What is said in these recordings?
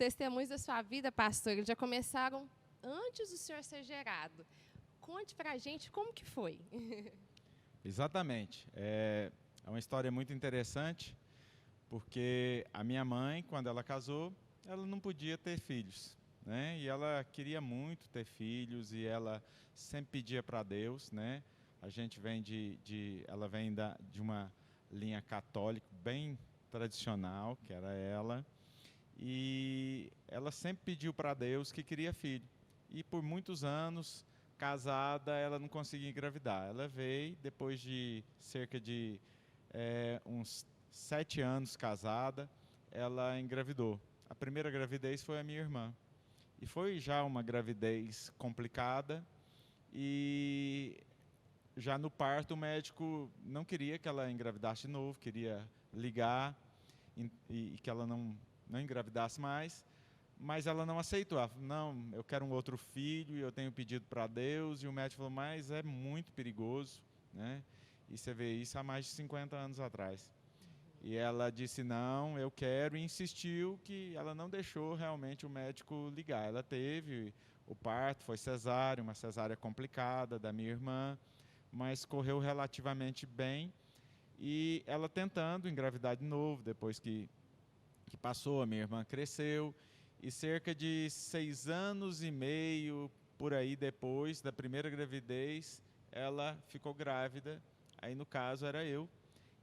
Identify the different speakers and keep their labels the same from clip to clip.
Speaker 1: testemunhos da sua vida, pastor, eles já começaram antes do senhor ser gerado. Conte pra gente como que foi.
Speaker 2: Exatamente. É uma história muito interessante, porque a minha mãe, quando ela casou, ela não podia ter filhos, né? E ela queria muito ter filhos e ela sempre pedia para Deus, né? A gente vem ela vem de uma linha católica bem tradicional, que era ela, e ela sempre pediu para Deus que queria filho. E por muitos anos, casada, ela não conseguia engravidar. Ela veio, depois de cerca de uns 7 anos casada, ela engravidou. A primeira gravidez foi a minha irmã. E foi já uma gravidez complicada e já no parto o médico não queria que ela engravidasse de novo, queria ligar e que ela não engravidasse mais, mas ela não aceitou. Ela falou, não, eu quero um outro filho e eu tenho pedido para Deus. E o médico falou, mas é muito perigoso, né? E você vê isso há mais de 50 anos atrás. E ela disse, não, eu quero, e insistiu, que ela não deixou realmente o médico ligar. Ela teve o parto, foi cesárea, uma cesárea complicada da minha irmã, mas correu relativamente bem. E ela tentando engravidar de novo, depois que passou, a minha irmã cresceu, e cerca de 6 anos e meio, por aí depois da primeira gravidez, ela ficou grávida, aí no caso era eu,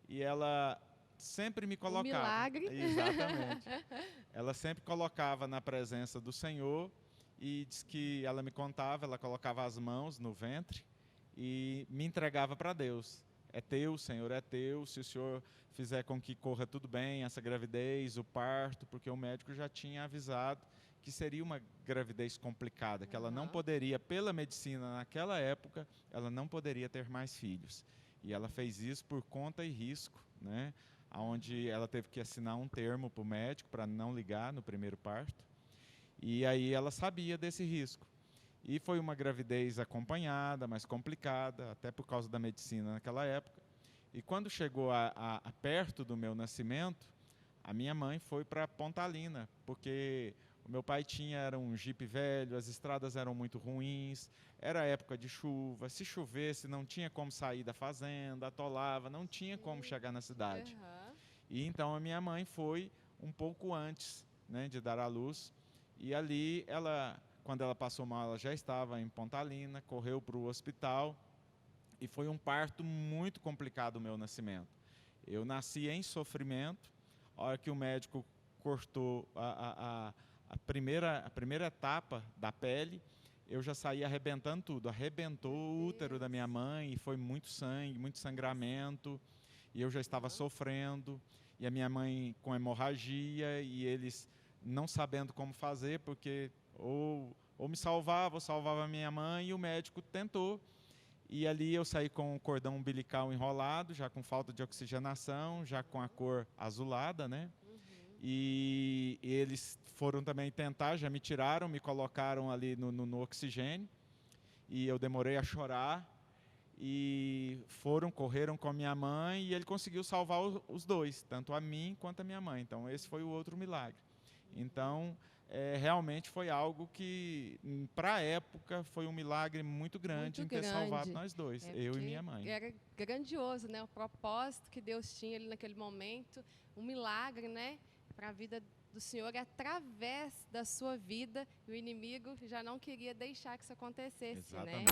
Speaker 2: e ela sempre me
Speaker 1: Um
Speaker 2: colocava,
Speaker 1: milagre.
Speaker 2: exatamente, ela sempre colocava na presença do Senhor, e diz que ela me contava, ela colocava as mãos no ventre e me entregava para Deus. É teu, Senhor, é teu, se o Senhor fizer com que corra tudo bem, essa gravidez, o parto, porque o médico já tinha avisado que seria uma gravidez complicada, que ela não poderia, pela medicina naquela época, ela não poderia ter mais filhos. E ela fez isso por conta e risco, né? Onde ela teve que assinar um termo para o médico para não ligar no primeiro parto. E aí ela sabia desse risco. E foi uma gravidez acompanhada, mais complicada, até por causa da medicina naquela época. E quando chegou a perto do meu nascimento, a minha mãe foi para Pontalina, porque o meu pai era um jipe velho, as estradas eram muito ruins, era época de chuva, se chovesse não tinha como sair da fazenda, atolava, não tinha como chegar na cidade. E então a minha mãe foi um pouco antes, né, de dar à luz, e ali quando ela passou mal, ela já estava em Pontalina, correu para o hospital, e foi um parto muito complicado o meu nascimento. Eu nasci em sofrimento, a hora que o médico cortou a primeira etapa da pele, eu já saí arrebentando tudo, arrebentou o útero da minha mãe, e foi muito sangue, muito sangramento, e eu já estava sofrendo, e a minha mãe com hemorragia, e eles não sabendo como fazer, porque ou me salvava, ou salvava a minha mãe, e o médico tentou. E ali eu saí com o cordão umbilical enrolado, já com falta de oxigenação, já com a cor azulada, né? E eles foram também tentar, já me tiraram, me colocaram ali no oxigênio, e eu demorei a chorar, e correram com a minha mãe, e ele conseguiu salvar os dois, tanto a mim quanto a minha mãe. Então esse foi o outro milagre. Então, realmente foi algo que, para a época, foi um milagre muito grande em ter salvado nós dois, eu e minha mãe.
Speaker 1: Era grandioso, né? O propósito que Deus tinha ali naquele momento, um milagre, né? Para a vida do Senhor, através da sua vida, e o inimigo já não queria deixar que isso acontecesse, né?